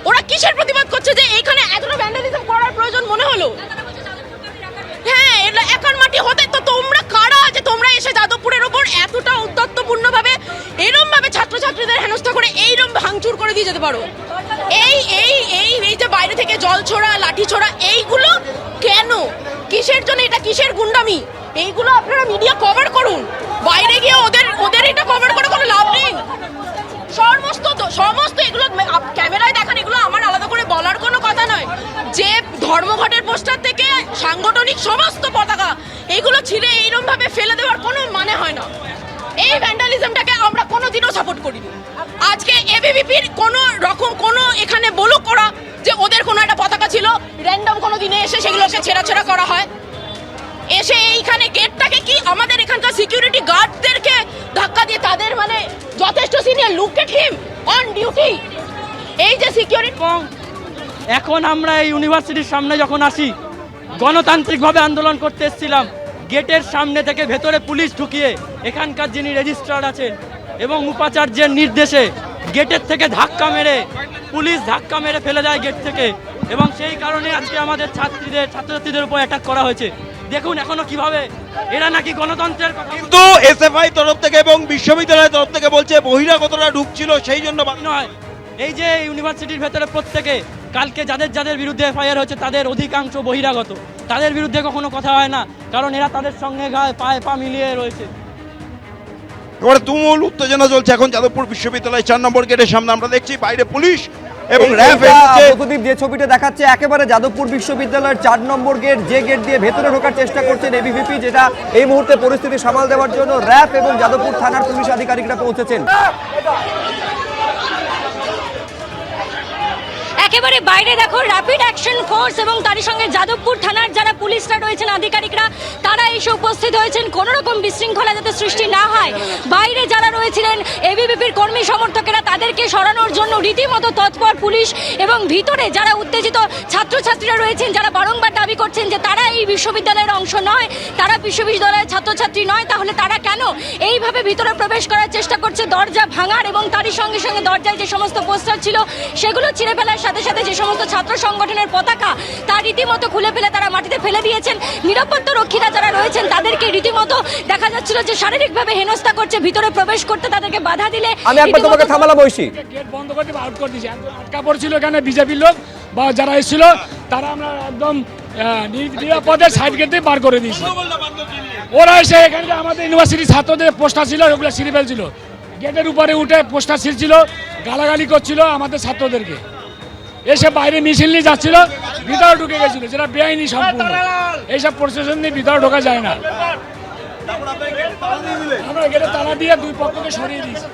ওরা কিসের প্রতিবাদ করছে যে এইখানে এতটা ভ্যান্ডালিজম করার প্রয়োজন মনে হলো? হ্যাঁ, এটা একার মাটি হতে তো তোমরা কারা যে তোমরা এসে যাদবপুরের উপর এতটা উদ্যত্তপূর্ণভাবে এরমভাবে ছাত্রছাত্রীদের হেনস্থা করে এইরম ভাঙচুর করে দিয়ে যেতে পারো? এই এই এই এই যে বাইরে থেকে জল ছোড়া, লাঠি ছোড়া, এইগুলো কেন? কিসের জন্য? এটা কিসের গুন্ডামি? এইগুলো আপনারা মিডিয়া কভার করুন, বাইরে গিয়ে ওদের এটা কভার করে কোনো লাভ নেই। সমস্ত এগুলো ক্যামেরায় দেখান, এগুলো আমার আলাদা করে বলার কোনো কথা নয়। যে ধর্মঘটের পোস্টার থেকে সাংগঠনিক সমস্ত পতাকা এইগুলো ছিঁড়ে এইরকম ভাবে ফেলে দেওয়ার কোনো মানে হয় না। এই ভ্যান্ডালিজমটাকে আমরা কোনোদিনও সাপোর্ট করিনি। আজকে এবিভিপির কোনো রকম কোনো এখানে বলুক ওরা যে ওদের কোনো একটা পতাকা ছিল, র্যান্ডম কোনো দিনে এসে সেগুলোকে ছেঁড়া করা হয়। এসে এইখানে গেটটাকে কি আমাদের এখানকার সিকিউরিটি গার্ডদেরকে ধাক্কা দিয়ে তাদের মানে যথেষ্ট senior, look at him on duty. এই যে সিকিউরিটি, এখন আমরা এই ইউনিভার্সিটির সামনে যখন আসি, গণতান্ত্রিকভাবে আন্দোলন করতে এসেছিলাম, গেটের সামনে থেকে ভেতরে পুলিশ ঢুকিয়ে এখানকার যিনি রেজিস্ট্রার আছেন এবং উপাচার্যের নির্দেশে গেটের থেকে পুলিশ ধাক্কা মেরে ফেলে দেয় গেট থেকে, এবং সেই কারণে আজকে আমাদের ছাত্রছাত্রীদের উপর অ্যাটাক করা হয়েছে। দেখুন এখনো কিভাবে এরা নাকি গণতন্ত্রের কথা, কিন্তু এসএফআই তরফ থেকে এবং বিশ্ববিদ্যালয়ের তরফ থেকে বলছে বহিরাগতরা ঢুকছিল সেই জন্য নয়। এই যে ইউনিভার্সিটির ভেতরে প্রত্যেকে কালকে যাদের বিরুদ্ধে এফআইআর হয়েছে তাদের অধিকাংশ বহিরাগত, তাদের বিরুদ্ধে কখনো কথা হয় না, কারণ এরা তাদের সঙ্গে পায়ে পা মিলিয়ে রয়েছে। এবারে তুমুল উত্তেজনা চলছে এখন যাদবপুর বিশ্ববিদ্যালয় 4 নম্বর গেটের সামনে। আমরা দেখছি বাইরে পুলিশ এবং র্যাব এসেছে। প্রদীপ যে ছবিটা দেখাচ্ছে একেবারে যাদবপুর বিশ্ববিদ্যালয়ের 4 নম্বর গেট, যে গেট দিয়ে ভেতরে ঢোকার চেষ্টা করছেন এবিভিপি, যেটা এই মুহূর্তে পরিস্থিতি সামাল দেওয়ার জন্য র্যাব এবং যাদবপুর থানার পুলিশ আধিকারিকরা পৌঁছেছেন। একেবারে বাইরে দেখো র্যাপিড অ্যাকশন ফোর্স এবং তার সঙ্গে যাদবপুর থানার যারা পুলিশরা রয়েছেন, আধিকারিকরা, তারা এসে উপস্থিত হয়েছেন কোনো রকম বিশৃঙ্খলা যাতে সৃষ্টি না হয়। বাইরে যারা রয়েছিলেন এবিভিপির কর্মী সমর্থকেরা, তাদেরকে সরানোর জন্য রীতিমতো তৎপর পুলিশ, এবং ভিতরে যারা উত্তেজিত ছাত্রছাত্রীরা রয়েছেন, যারা বারংবার দাবি করছেন যে তারা এই বিশ্ববিদ্যালয়ের অংশ নয়, তারা বিশ্ববিদ্যালয়ের ছাত্রছাত্রী নয়, তাহলে তারা কেন এইভাবে ভিতরে প্রবেশ করার চেষ্টা করছে, দরজা ভাঙার এবং তারই সঙ্গে সঙ্গে দরজায় যে সমস্ত পোস্টার ছিল সেগুলো ছিঁড়ে ফেলার সাথে সাথে যে সমস্ত ছাত্র সংগঠনের পতাকা তা রীতিমতো খুলে ফেলে তারা মাটিতে ফেলে দিয়েছেন। নিরাপত্তা রক্ষীরা যারা রয়েছেন তাদেরকে রীতিমতো দেখা যাচ্ছিল যে শারীরিকভাবে হেনস্থা করছে, ভিতরে প্রবেশ করতে তাদেরকে বাধা দিলে। আমি একবার তোমাকে থামালাম ঐশী, গেট বন্ধ করে আউট করে দিয়েছে। আটকা পড়ছিল এখানে বিজেপির লোক বা যারা এসেছিল, তারা আমরা একদম নিরাপদে সাইড গেট দিয়ে বার করে দিয়েছি। ওরা এসে এখানে আমাদের ইউনিভার্সিটির ছাত্রদের পোস্টার ছিল ওগুলো ছিঁড়ে ফেলছিল, গেটের উপরে উঠে পোস্টার ছিঁড়ছিল, গালাগালি করছিল আমাদের ছাত্রদেরকে। এসে বাইরে মিছিল নিয়ে যাচ্ছিল, ভিতরে ঢুকে গেছিল, যেটা বেআইনি সম্পূর্ণ। এইসব প্রশাসন নিয়ে ভিতরে ঢোকা যায় না। আমরা গেটে তালা দিয়ে দুই পক্ষকে সরিয়ে দিয়েছি।